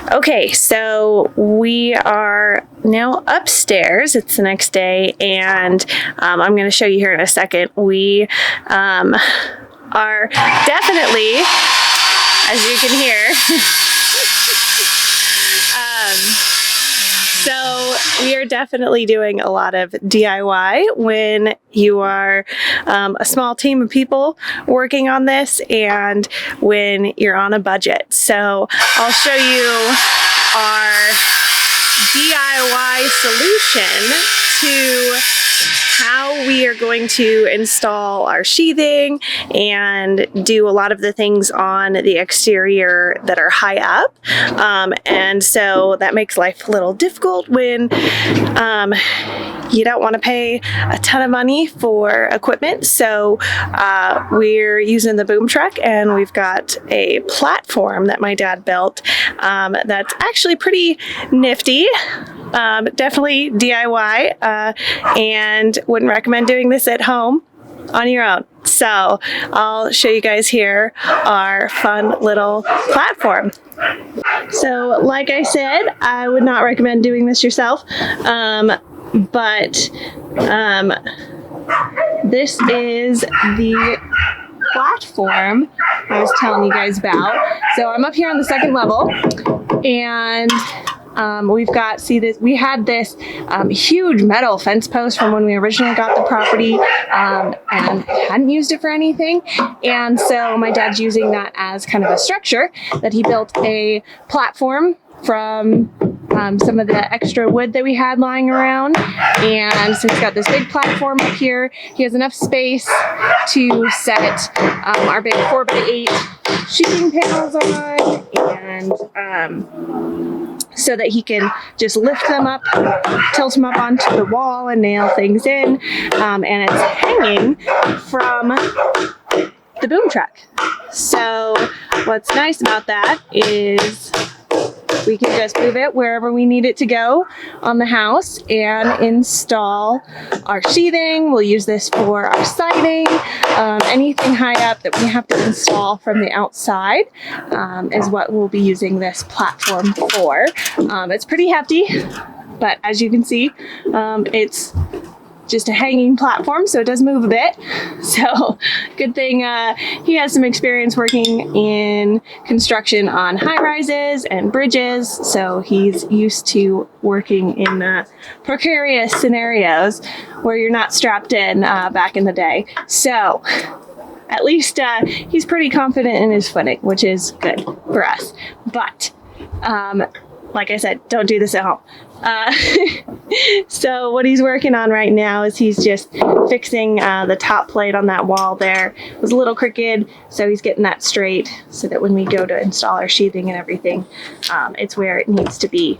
Okay, so we are now upstairs. It's the next day, and I'm going to show you here in a second. We are definitely, as you can hear, so we are definitely doing a lot of DIY when you are a small team of people working on this and when you're on a budget. So I'll show you our DIY solution to how we are going to install our sheathing and do a lot of the things on the exterior that are high up. And so that makes life a little difficult when you don't want to pay a ton of money for equipment. So we're using the boom truck, and we've got a platform that my dad built that's actually pretty nifty. Definitely DIY, and wouldn't recommend doing this at home on your own. So I'll show you guys here our fun little platform. So like I said, I would not recommend doing this yourself, but this is the platform I was telling you guys about. So I'm up here on the second level, and we've got, see this, we had this huge metal fence post from when we originally got the property, and hadn't used it for anything. And so my dad's using that as kind of a structure that he built a platform from some of the extra wood that we had lying around. And so he's got this big platform up here. He has enough space to set our big 4x8 sheathing panels on, and so that he can just lift them up, tilt them up onto the wall, and nail things in. And it's hanging from the boom truck. So what's nice about that is we can just move it wherever we need it to go on the house and install our sheathing. We'll use this for our siding. Anything high up that we have to install from the outside is what we'll be using this platform for. It's pretty hefty, but as you can see, it's just a hanging platform, so it does move a bit. So good thing he has some experience working in construction on high-rises and bridges, so he's used to working in precarious scenarios where you're not strapped in back in the day. So at least he's pretty confident in his footing, which is good for us. But like I said, don't do this at home. So what he's working on right now is he's just fixing the top plate on that wall there. It was a little crooked, so he's getting that straight so that when we go to install our sheathing and everything, it's where it needs to be.